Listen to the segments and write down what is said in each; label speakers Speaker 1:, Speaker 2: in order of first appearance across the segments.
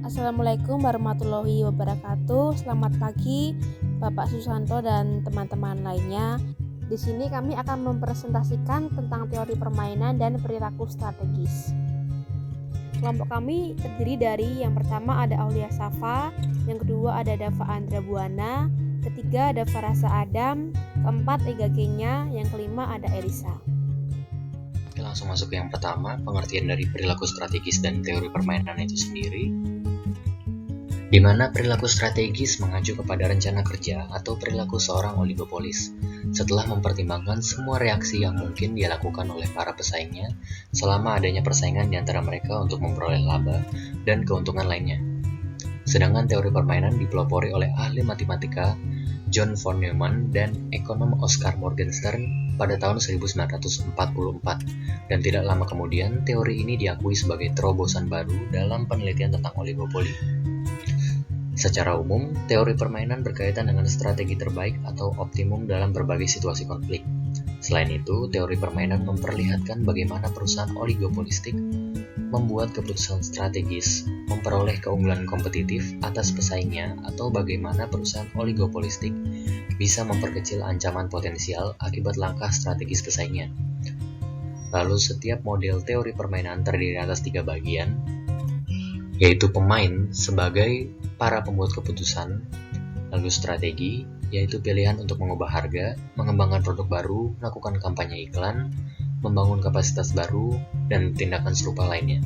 Speaker 1: Assalamualaikum warahmatullahi wabarakatuh. Selamat pagi, Bapak Susanto dan teman-teman lainnya. Di sini kami akan mempresentasikan tentang teori permainan dan perilaku strategis. Kelompok kami terdiri dari yang pertama ada Aulia Safa, yang kedua ada Dava Andra Buana, ketiga ada Farasa Adam, keempat Ega Kenya, yang kelima ada Elisa.
Speaker 2: Kita langsung masuk ke yang pertama, pengertian dari perilaku strategis dan teori permainan itu sendiri, di mana perilaku strategis mengacu kepada rencana kerja atau perilaku seorang oligopolis setelah mempertimbangkan semua reaksi yang mungkin dia lakukan oleh para pesaingnya selama adanya persaingan di antara mereka untuk memperoleh laba dan keuntungan lainnya. Sedangkan teori permainan dipelopori oleh ahli matematika John von Neumann dan ekonom Oscar Morgenstern pada tahun 1944, dan tidak lama kemudian teori ini diakui sebagai terobosan baru dalam penelitian tentang oligopoli. Secara umum, teori permainan berkaitan dengan strategi terbaik atau optimum dalam berbagai situasi konflik. Selain itu, teori permainan memperlihatkan bagaimana perusahaan oligopolistik membuat keputusan strategis, memperoleh keunggulan kompetitif atas pesaingnya, atau bagaimana perusahaan oligopolistik bisa memperkecil ancaman potensial akibat langkah strategis pesaingnya. Lalu setiap model teori permainan terdiri atas 3 bagian, yaitu pemain sebagai para pembuat keputusan, lalu strategi, yaitu pilihan untuk mengubah harga, mengembangkan produk baru, melakukan kampanye iklan, membangun kapasitas baru, dan tindakan serupa lainnya.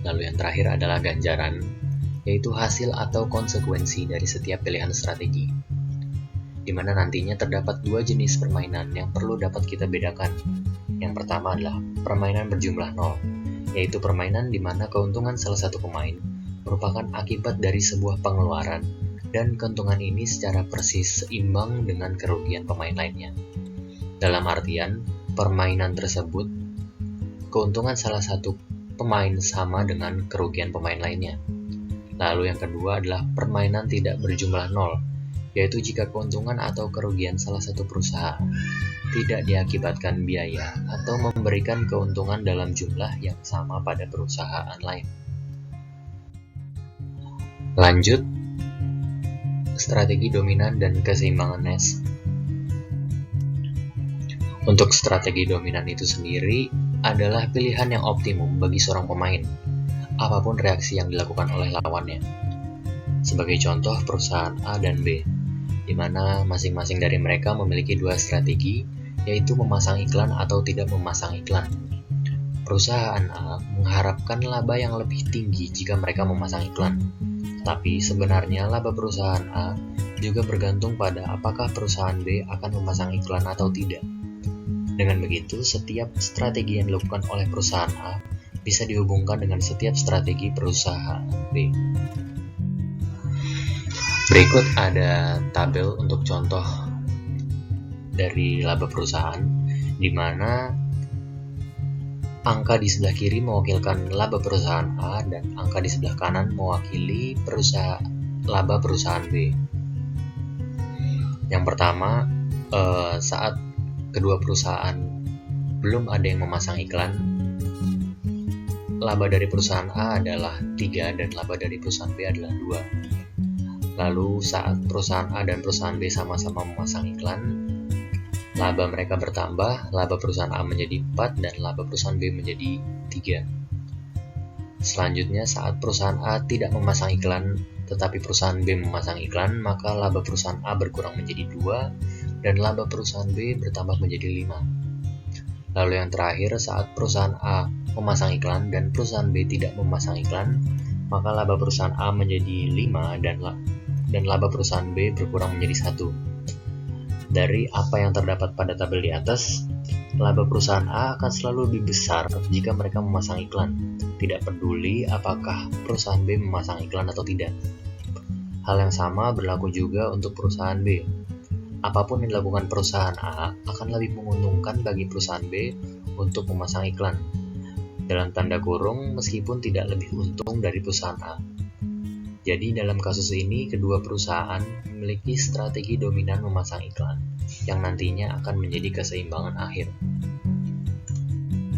Speaker 2: Lalu yang terakhir adalah ganjaran, yaitu hasil atau konsekuensi dari setiap pilihan strategi, di mana nantinya terdapat 2 jenis permainan yang perlu dapat kita bedakan. Yang pertama adalah permainan berjumlah 0, yaitu permainan di mana keuntungan salah satu pemain merupakan akibat dari sebuah pengeluaran, dan keuntungan ini secara persis seimbang dengan kerugian pemain lainnya. Dalam artian, permainan tersebut, keuntungan salah satu pemain sama dengan kerugian pemain lainnya. Lalu yang kedua adalah permainan tidak berjumlah 0, yaitu jika keuntungan atau kerugian salah satu perusahaan tidak diakibatkan biaya atau memberikan keuntungan dalam jumlah yang sama pada perusahaan lain. Lanjut, strategi dominan dan keseimbangan Nash. Untuk strategi dominan itu sendiri adalah pilihan yang optimum bagi seorang pemain, apapun reaksi yang dilakukan oleh lawannya. Sebagai contoh, perusahaan A dan B, di mana masing-masing dari mereka memiliki 2 strategi, yaitu memasang iklan atau tidak memasang iklan. Perusahaan A mengharapkan laba yang lebih tinggi jika mereka memasang iklan. Tapi sebenarnya laba perusahaan A juga bergantung pada apakah perusahaan B akan memasang iklan atau tidak. Dengan begitu, setiap strategi yang dilakukan oleh perusahaan A bisa dihubungkan dengan setiap strategi perusahaan B. Berikut ada tabel untuk contoh dari laba perusahaan, di mana angka di sebelah kiri mewakilkan laba perusahaan A dan angka di sebelah kanan mewakili laba perusahaan B. Yang pertama, saat kedua perusahaan belum ada yang memasang iklan, laba dari perusahaan A adalah 3 dan laba dari perusahaan B adalah 2. Lalu saat perusahaan A dan perusahaan B sama-sama memasang iklan, laba mereka bertambah, laba perusahaan A menjadi 4 dan laba perusahaan B menjadi 3. Selanjutnya, saat perusahaan A tidak memasang iklan, tetapi perusahaan B memasang iklan, maka laba perusahaan A berkurang menjadi 2 dan laba perusahaan B bertambah menjadi 5. Lalu yang terakhir, saat perusahaan A memasang iklan dan perusahaan B tidak memasang iklan, maka laba perusahaan A menjadi 5 dan laba perusahaan B berkurang menjadi 1. Dari apa yang terdapat pada tabel di atas, laba perusahaan A akan selalu lebih besar jika mereka memasang iklan, tidak peduli apakah perusahaan B memasang iklan atau tidak. Hal yang sama berlaku juga untuk perusahaan B. Apapun yang dilakukan perusahaan A akan lebih menguntungkan bagi perusahaan B untuk memasang iklan, dalam tanda kurung, meskipun tidak lebih untung dari perusahaan A. Jadi dalam kasus ini, kedua perusahaan memiliki strategi dominan memasang iklan, yang nantinya akan menjadi keseimbangan akhir.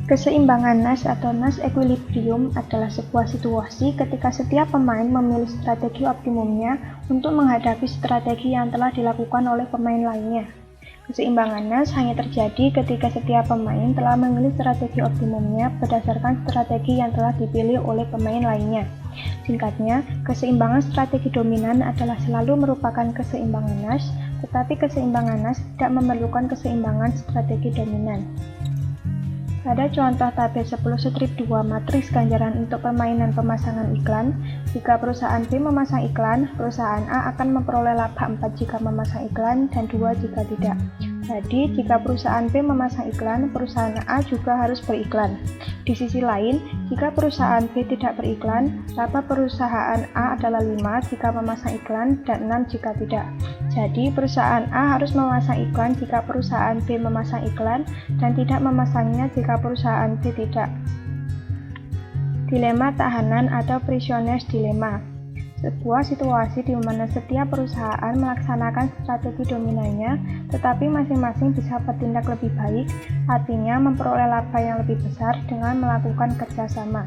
Speaker 3: Keseimbangan Nash atau Nash equilibrium adalah sebuah situasi ketika setiap pemain memilih strategi optimumnya untuk menghadapi strategi yang telah dilakukan oleh pemain lainnya. Keseimbangan Nash hanya terjadi ketika setiap pemain telah memilih strategi optimumnya berdasarkan strategi yang telah dipilih oleh pemain lainnya. Singkatnya, keseimbangan strategi dominan adalah selalu merupakan keseimbangan Nash, tetapi keseimbangan Nash tidak memerlukan keseimbangan strategi dominan. Pada contoh tabel 10 strip 2 matriks ganjaran untuk permainan pemasangan iklan, jika perusahaan B memasang iklan, perusahaan A akan memperoleh laba 4 jika memasang iklan dan 2 jika tidak. Jadi, jika perusahaan B memasang iklan, perusahaan A juga harus beriklan. Di sisi lain, jika perusahaan B tidak beriklan, laba perusahaan A adalah 5 jika memasang iklan dan 6 jika tidak. Jadi, perusahaan A harus memasang iklan jika perusahaan B memasang iklan dan tidak memasangnya jika perusahaan B tidak. Dilema tahanan atau prisoner's dilemma. Sebuah situasi di mana setiap perusahaan melaksanakan strategi dominannya, tetapi masing-masing bisa bertindak lebih baik, artinya memperoleh laba yang lebih besar dengan melakukan kerjasama.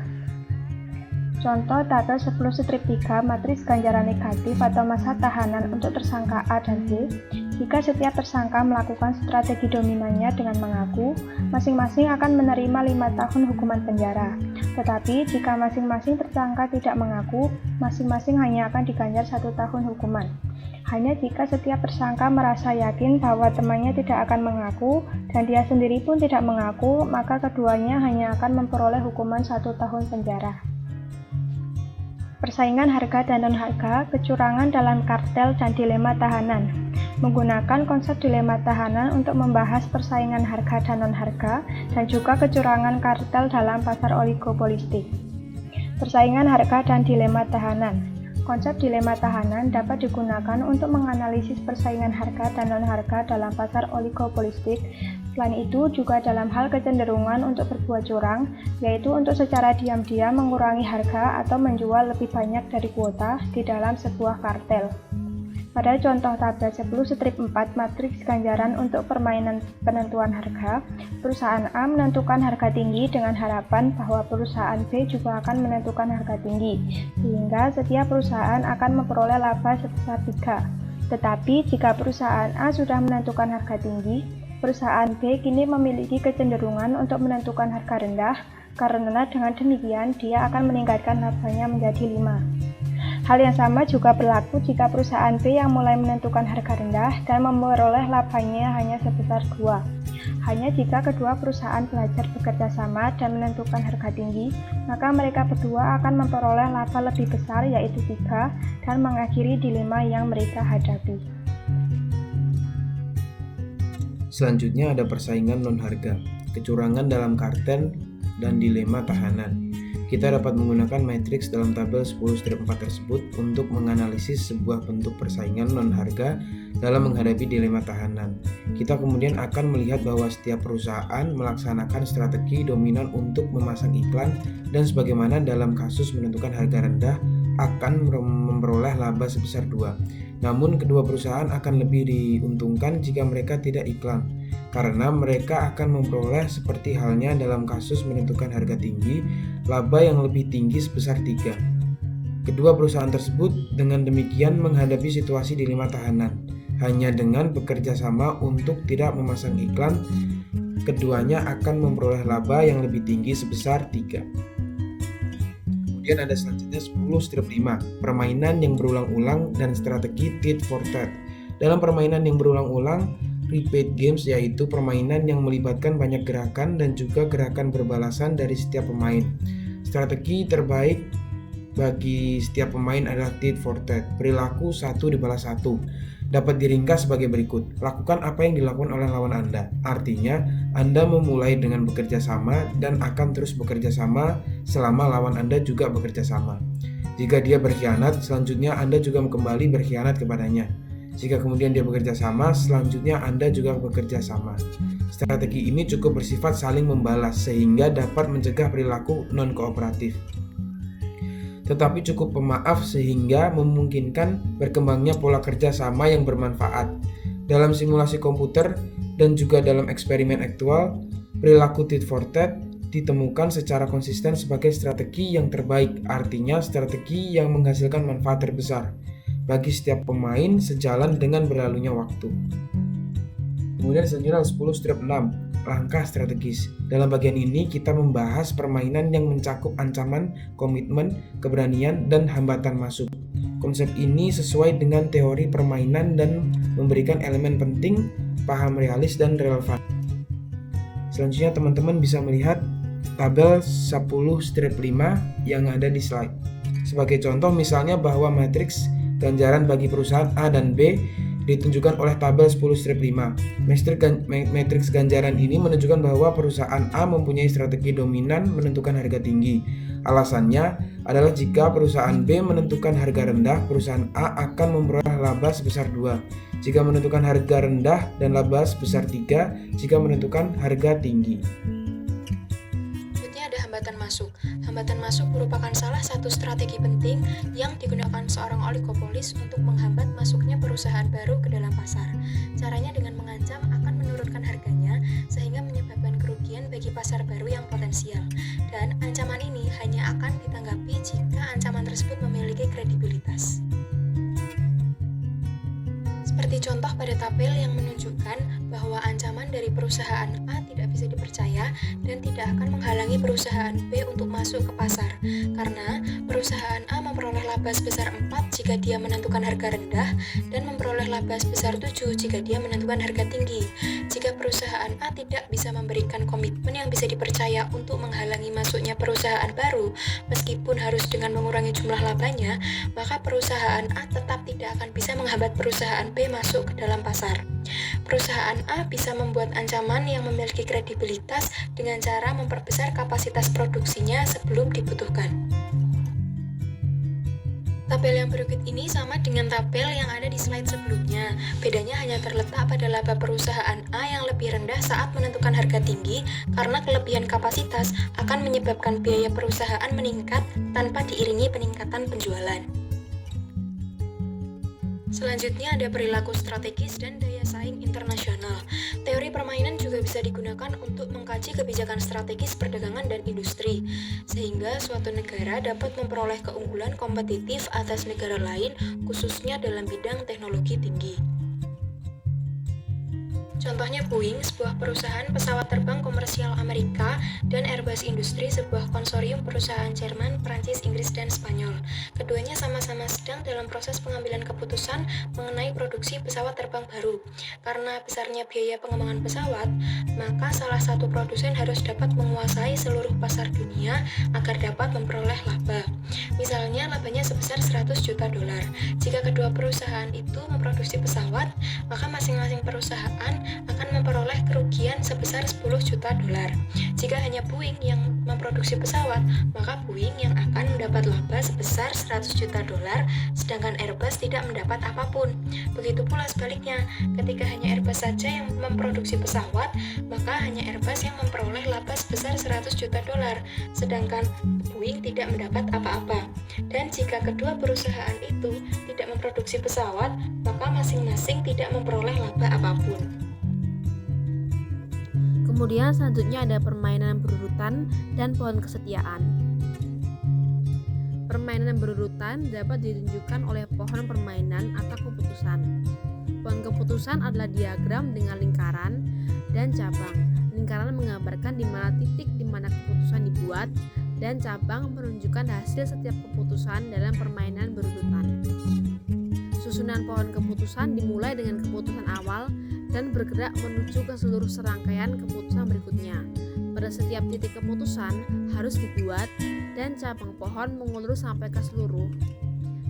Speaker 3: Contoh tabel 10 strip 3 matriks ganjaran negatif atau masa tahanan untuk tersangka A dan B. Jika setiap tersangka melakukan strategi dominannya dengan mengaku, masing-masing akan menerima 5 tahun hukuman penjara. Tetapi jika masing-masing tersangka tidak mengaku, masing-masing hanya akan diganjar 1 tahun hukuman. Hanya jika setiap tersangka merasa yakin bahwa temannya tidak akan mengaku dan dia sendiri pun tidak mengaku, maka keduanya hanya akan memperoleh hukuman 1 tahun penjara. Persaingan harga dan non-harga, kecurangan dalam kartel dan dilema tahanan. Menggunakan konsep dilema tahanan untuk membahas persaingan harga dan non-harga dan juga kecurangan kartel dalam pasar oligopolistik. Persaingan harga dan dilema tahanan. Konsep dilema tahanan dapat digunakan untuk menganalisis persaingan harga dan non-harga dalam pasar oligopolistik. Selain itu, juga dalam hal kecenderungan untuk berbuat curang, yaitu untuk secara diam-diam mengurangi harga atau menjual lebih banyak dari kuota di dalam sebuah kartel. Pada contoh tabel 10 strip 4 matriks ganjaran untuk permainan penentuan harga, perusahaan A menentukan harga tinggi dengan harapan bahwa perusahaan B juga akan menentukan harga tinggi, sehingga setiap perusahaan akan memperoleh laba sebesar 3. Tetapi jika perusahaan A sudah menentukan harga tinggi, perusahaan B kini memiliki kecenderungan untuk menentukan harga rendah, karena dengan demikian dia akan meningkatkan labanya menjadi 5. Hal yang sama juga berlaku jika perusahaan B yang mulai menentukan harga rendah dan memperoleh labanya hanya sebesar 2. Hanya jika kedua perusahaan belajar bekerja sama dan menentukan harga tinggi, maka mereka berdua akan memperoleh laba lebih besar yaitu 3 dan mengakhiri dilema yang mereka hadapi.
Speaker 4: Selanjutnya ada persaingan non-harga, kecurangan dalam kartel, dan dilema tahanan. Kita dapat menggunakan matriks dalam tabel 10 strip 4 tersebut untuk menganalisis sebuah bentuk persaingan non-harga dalam menghadapi dilema tahanan. Kita kemudian akan melihat bahwa setiap perusahaan melaksanakan strategi dominan untuk memasang iklan dan sebagaimana dalam kasus menentukan harga rendah akan memperoleh laba sebesar 2. Namun kedua perusahaan akan lebih diuntungkan jika mereka tidak iklan, karena mereka akan memperoleh seperti halnya dalam kasus menentukan harga tinggi, laba yang lebih tinggi sebesar 3. Kedua perusahaan tersebut dengan demikian menghadapi situasi dilema tahanan. Hanya dengan bekerja sama untuk tidak memasang iklan, keduanya akan memperoleh laba yang lebih tinggi sebesar 3. Kemudian ada selanjutnya 10 strip 5, permainan yang berulang-ulang dan strategi tit for tat. Dalam permainan yang berulang-ulang, repeat games yaitu permainan yang melibatkan banyak gerakan dan juga gerakan berbalasan dari setiap pemain. Strategi terbaik bagi setiap pemain adalah tit for tat, perilaku 1 dibalas 1. Dapat diringkas sebagai berikut. Lakukan apa yang dilakukan oleh lawan Anda. Artinya, Anda memulai dengan bekerja sama dan akan terus bekerja sama selama lawan Anda juga bekerja sama. Jika dia berkhianat, selanjutnya Anda juga kembali berkhianat kepadanya. Jika kemudian dia bekerja sama, selanjutnya Anda juga bekerja sama. Strategi ini cukup bersifat saling membalas sehingga dapat mencegah perilaku non-kooperatif, tetapi cukup pemaaf sehingga memungkinkan berkembangnya pola kerja sama yang bermanfaat. Dalam simulasi komputer dan juga dalam eksperimen aktual, perilaku tit for tat ditemukan secara konsisten sebagai strategi yang terbaik, artinya strategi yang menghasilkan manfaat terbesar bagi setiap pemain sejalan dengan berlalunya waktu. Kemudian selanjutnya 10 strip 6, langkah strategis. Dalam bagian ini kita membahas permainan yang mencakup ancaman, komitmen, keberanian, dan hambatan masuk. Konsep ini sesuai dengan teori permainan dan memberikan elemen penting, paham realis, dan relevan. Selanjutnya teman-teman bisa melihat tabel 10 strip 5 yang ada di slide. Sebagai contoh misalnya bahwa matriks ganjaran bagi perusahaan A dan B ditunjukkan oleh tabel 10 strip 5. Matriks ganjaran ini menunjukkan bahwa perusahaan A mempunyai strategi dominan menentukan harga tinggi. Alasannya adalah jika perusahaan B menentukan harga rendah, perusahaan A akan memperoleh laba sebesar 2. Jika menentukan harga rendah dan laba sebesar 3 jika menentukan harga tinggi.
Speaker 5: Hambatan masuk. Hambatan masuk merupakan salah satu strategi penting yang digunakan seorang oligopolis untuk menghambat masuknya perusahaan baru ke dalam pasar. Caranya dengan mengancam akan menurunkan harganya sehingga menyebabkan kerugian bagi pasar baru yang potensial. Dan ancaman ini hanya akan ditanggapi jika ancaman tersebut memiliki kredibilitas. Seperti contoh pada tabel yang menunjukkan bahwa ancaman dari perusahaan A tidak bisa dipercaya dan tidak akan menghalangi perusahaan B untuk masuk ke pasar, karena perusahaan A memperoleh laba sebesar 4 jika dia menentukan harga rendah dan memperoleh laba sebesar 7 jika dia menentukan harga tinggi. Jika perusahaan A tidak bisa memberikan komitmen yang bisa dipercaya untuk menghalangi masuknya perusahaan baru, meskipun harus dengan mengurangi jumlah labanya, maka perusahaan A tetap tidak akan bisa menghambat perusahaan B masuk ke dalam pasar. Perusahaan A bisa membuat ancaman yang memiliki kredibilitas dengan cara memperbesar kapasitas produksinya sebelum dibutuhkan. Tabel yang berikut ini sama dengan tabel yang ada di slide sebelumnya. Bedanya hanya terletak pada laba perusahaan A yang lebih rendah saat menentukan harga tinggi, karena kelebihan kapasitas akan menyebabkan biaya perusahaan meningkat tanpa diiringi peningkatan penjualan. Selanjutnya ada perilaku strategis dan daya saing internasional. Teori permainan juga bisa digunakan untuk mengkaji kebijakan strategis perdagangan dan industri, sehingga suatu negara dapat memperoleh keunggulan kompetitif atas negara lain, khususnya dalam bidang teknologi tinggi. Contohnya Boeing, sebuah perusahaan pesawat terbang komersial Amerika, dan Airbus Industri, sebuah konsorium perusahaan Jerman, Prancis, Inggris, dan Spanyol. Keduanya sama-sama sedang dalam proses pengambilan keputusan mengenai produksi pesawat terbang baru. Karena besarnya biaya pengembangan pesawat, maka salah satu produsen harus dapat menguasai seluruh pasar dunia agar dapat memperoleh laba. Misalnya labanya sebesar $100 juta. Jika kedua perusahaan itu memproduksi pesawat, maka masing-masing perusahaan akan memperoleh kerugian sebesar $10 juta. Jika hanya Boeing yang memproduksi pesawat, maka Boeing yang akan mendapat laba sebesar $100 juta, sedangkan Airbus tidak mendapat apapun. Begitu pula sebaliknya, ketika hanya Airbus saja yang memproduksi pesawat, maka hanya Airbus yang memperoleh laba sebesar $100 juta, sedangkan Boeing tidak mendapat apa-apa. Dan jika kedua perusahaan itu tidak memproduksi pesawat, maka masing-masing tidak memperoleh laba apapun.
Speaker 1: Kemudian selanjutnya ada permainan berurutan dan pohon kesetiaan. Permainan berurutan dapat ditunjukkan oleh pohon permainan atau keputusan. Pohon keputusan adalah diagram dengan lingkaran dan cabang. Lingkaran menggambarkan di mana titik di mana keputusan dibuat, dan cabang menunjukkan hasil setiap keputusan dalam permainan berurutan. Susunan pohon keputusan dimulai dengan keputusan awal dan bergerak menuju ke seluruh serangkaian keputusan berikutnya. Pada setiap titik keputusan harus dibuat dan cabang pohon mengulur sampai ke seluruh.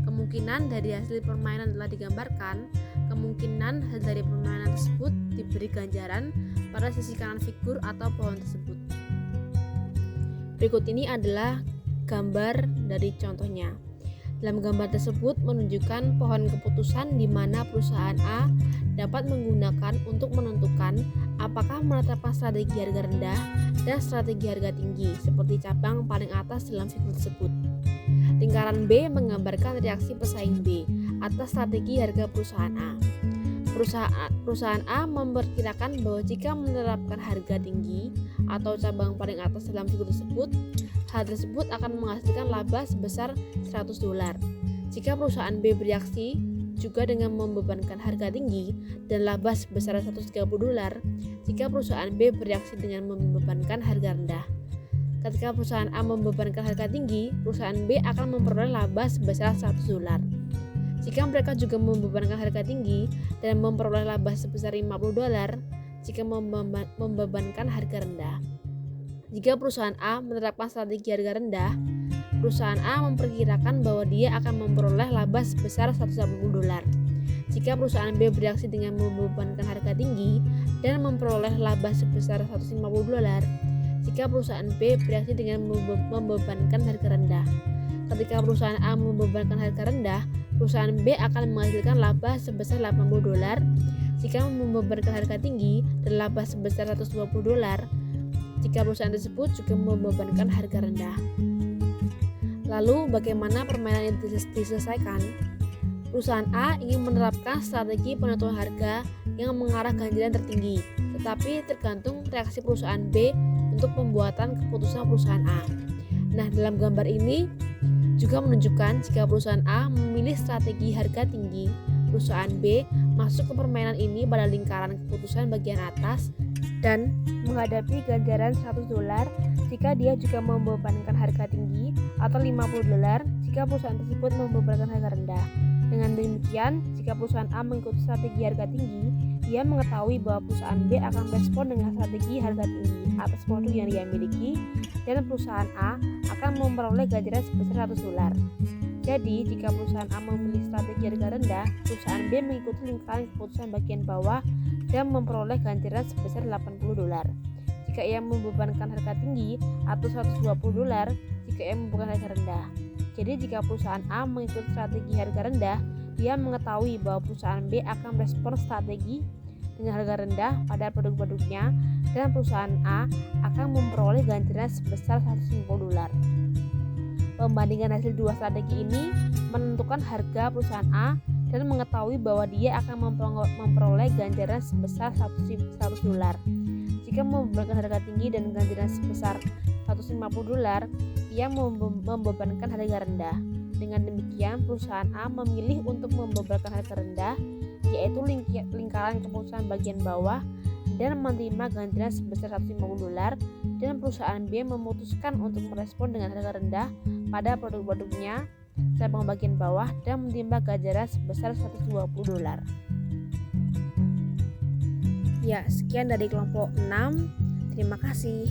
Speaker 1: Kemungkinan dari hasil permainan telah digambarkan, kemungkinan hasil dari permainan tersebut diberi ganjaran pada sisi kanan figur atau pohon tersebut. Berikut ini adalah gambar dari contohnya. Dalam gambar tersebut menunjukkan pohon keputusan di mana perusahaan A dapat menggunakan untuk menentukan apakah menetapkan strategi harga rendah dan strategi harga tinggi seperti cabang paling atas dalam figur tersebut. Lingkaran B menggambarkan reaksi pesaing B atas strategi harga perusahaan A. Perusahaan A memperkirakan bahwa jika menerapkan harga tinggi atau cabang paling atas dalam siklus tersebut, hal tersebut akan menghasilkan laba sebesar $100. Jika perusahaan B bereaksi juga dengan membebankan harga tinggi dan laba sebesar $130 jika perusahaan B bereaksi dengan membebankan harga rendah. Ketika perusahaan A membebankan harga tinggi, perusahaan B akan memperoleh laba sebesar $100. Jika mereka juga membebankan harga tinggi dan memperoleh laba sebesar $50 jika membebankan harga rendah. Jika perusahaan A menerapkan strategi harga rendah, perusahaan A memperkirakan bahwa dia akan memperoleh laba sebesar $180. Jika perusahaan B bereaksi dengan membebankan harga tinggi dan memperoleh laba sebesar $150, jika perusahaan B bereaksi dengan membebankan harga rendah. Ketika perusahaan A membebankan harga rendah, perusahaan B akan menghasilkan laba sebesar $80. Jika membebankan harga tinggi dan laba sebesar $120, jika perusahaan tersebut juga membebankan harga rendah. Lalu bagaimana permainan ini diselesaikan? Perusahaan A ingin menerapkan strategi penentuan harga yang mengarah ganjaran tertinggi, tetapi tergantung reaksi perusahaan B untuk pembuatan keputusan perusahaan A. Nah, dalam gambar ini juga menunjukkan jika perusahaan A memilih strategi harga tinggi, perusahaan B masuk ke permainan ini pada lingkaran keputusan bagian atas dan menghadapi ganjaran $100 jika dia juga membebankan harga tinggi atau $50 jika perusahaan tersebut membebankan harga rendah. Dengan demikian, jika perusahaan A mengikuti strategi harga tinggi, dia mengetahui bahwa perusahaan B akan merespon dengan strategi harga tinggi atas produk yang dia miliki dan perusahaan A akan memperoleh ganjaran sebesar $100. Jadi, jika perusahaan A memilih strategi harga rendah, perusahaan B mengikuti lingkaran keputusan bagian bawah dan memperoleh ganjaran sebesar $80. Jika ia membebankan harga tinggi atau $120 jika ia membebankan harga rendah. Jadi, jika perusahaan A mengikuti strategi harga rendah, dia mengetahui bahwa perusahaan B akan merespon strategi dengan harga rendah pada produk-produknya dan perusahaan A akan memperoleh ganjaran sebesar $150. Pembandingan hasil dua strategi ini menentukan harga perusahaan A dan mengetahui bahwa dia akan memperoleh ganjaran sebesar $100. Jika membebankan harga tinggi dan ganjaran sebesar $150, ia membebankan harga rendah. Dengan demikian, perusahaan A memilih untuk membebankan harga rendah, yaitu lingkaran keputusan bagian bawah, dan menerima ganjaran sebesar $150, dan perusahaan B memutuskan untuk merespon dengan harga rendah pada produk-produknya cabang bagian bawah dan menerima ganjaran sebesar $120. Ya, sekian dari kelompok 6. Terima kasih.